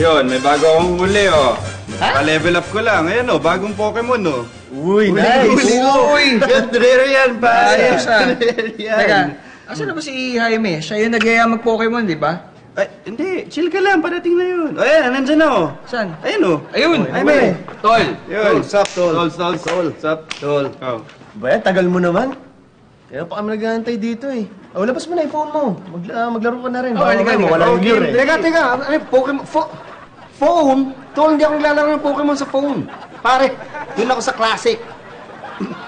Ayun, may bago akong huli, oh. Pa-level up ko lang. Ayan, oh, bagong Pokemon, oh. Uy, nice! Uy! Rare yan, pare. Rare yan. Teka, asan na ba si Jaime? Siya yung nag-aya mag-Pokemon, di ba? Ay, hindi. Chill ka lang. Parating na yun. Ayan, nandyan na, oh. Saan? Ayun, oh. Ayun! Jaime. Tol! Yun. Sup, Tol? Tol. Sup? Tol. Oh. Ba yan, tagal mo naman. Kaya pa kami nag-aantay dito eh. Oh, labas mo na yung phone mo. Maglaro ka na rin. Oh, halika, Wala yung gear eh. Teka, ano Pokemon? Phone? Tol, hindi ako naglalaro ng Pokemon sa phone. Pare, dun ako sa classic.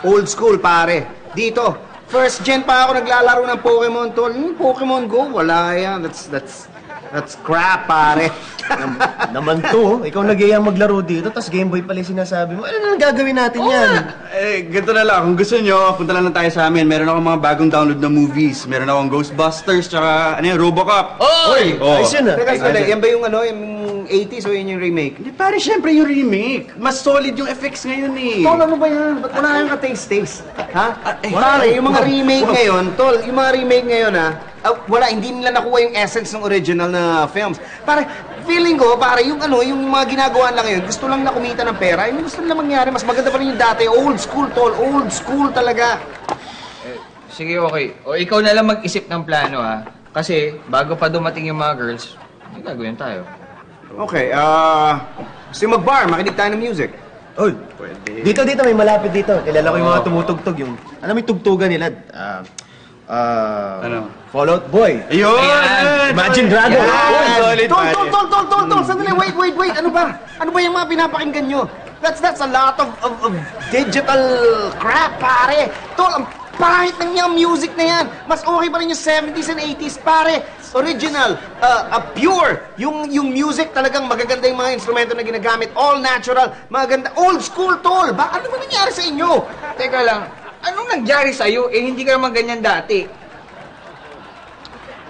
Old school, pare. Dito, first gen pa ako naglalaro ng Pokemon, Tol. Pokemon Go, wala yan. That's crap, pare. Naman to, ikaw nag-iayang maglaro dito, tapos Game Boy pala yung sinasabi mo. Ano na gagawin natin yan? Ganito na lang. Kung gusto nyo, punta lang tayo sa amin. Meron akong mga bagong download na movies. Meron akong Ghostbusters, tsaka, Robocop. Oy! Ayos yun ah. Teka, yan ba yung yung 80s o yun yung remake? Hindi, pare, syempre yung remake. Mas solid yung effects ngayon, eh. Tol, ano ba yan? Ba't wala kang ka-taste? Ha? Pare, yung mga remake ngayon, Tol, yung mga remake ngayon, wala, hindi nila nakuha yung essence ng original na films. Pare, feeling ko, pare, yung yung mga ginagawa lang ngayon, gusto lang na kumita ng pera, yung gusto nila mangyari, mas maganda pa rin yung dati, old school, Tol, old school talaga. Sige, okay. O ikaw na lang mag-isip ng plano, ha? Kasi, bago pa dumating yung mga girls, may gagawin tayo. Okay, gusto yung mag-bar, makinig tayo ng music. Oy, dito, may malapit dito. Kilala ko yung mga tumutugtog, yung, alam mo yung tugtugan nila? Ano? Fallout Boy. Ayun! Imagine Dragon. Uy, solid, pare. Tol, sandali, wait, ano ba? Ano ba yung mga pinapakinggan nyo? That's a lot of digital crap, pare. Tol, ang pangit ng yung music na yan. Mas okay pa rin yung 70s and 80s, pare. Original, pure. Yung music talagang magaganda yung mga instrumento na ginagamit. All natural, maganda. Old school, Tol. Ano ba nangyari sa inyo? Teka lang, anong nangyari sa'yo? Hindi ka naman ganyan dati.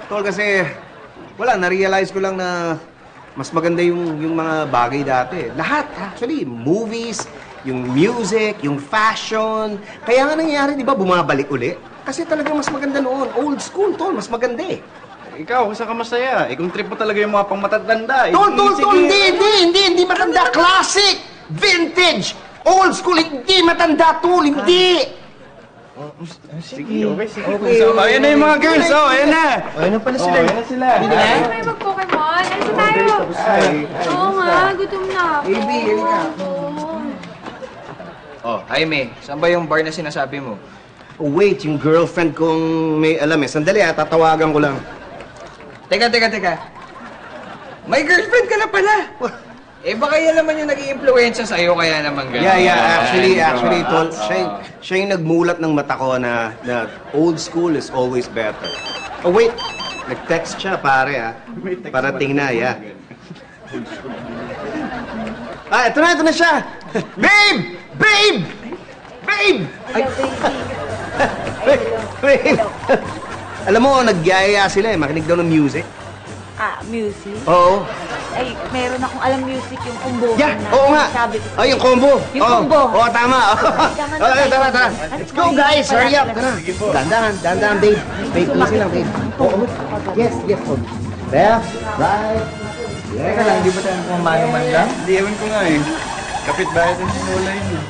Tol, kasi wala, na-realize ko lang na mas maganda yung mga bagay dati. Lahat, actually. Movies, yung music, yung fashion. Kaya nga nangyayari, di ba, bumabalik uli? Kasi talagang mas maganda noon. Old school, Tol, mas maganda eh. Ikaw, kung saan ka masaya? Kung trip mo talaga yung mga pangmatatanda. Tol, hindi matanda. Classic! Vintage! Old school, hindi matanda, Tol, hindi! Sige, okay. Ayan na yung mga girls, ayan na. Ayun na pala sila. Ayan na sila. Ano tayo mag-Pokemon? Ano tayo? Oo nga, gutom na ako. AB, halika. Oh, Jaime, saan ba yung bar na sinasabi mo? Oh, wait, yung girlfriend kong may alam eh. Sandali tatawagan ko lang. Teka. May girlfriend ka na pala. Baka yan naman yung nag-i-impluensya sa'yo, kaya naman gano'n. Yeah, actually, Tol, siya yung nagmulat ng mata ko na old school is always better. Oh, wait, nag-text siya, pare, Parating na, yeah. Ito na siya! Babe! Ay, babe! Alam mo, nagyayaya sila makinig daw ng music. Music? Oo. Ay, meron akong alam music, yung combo. Yeah, oo nga. Sabi ko. Ay, yung combo. Yung combo. Oo, tama. Tara. Let's go, guys. Hurry up. Tara. Dandan, babe. Babe, easy lang, babe. Oo. Yes. Left, right. Teka lang, di ba tayo kumamano man lang? Hindi, ewan ko nga eh. Kapit bahay din sinula yun.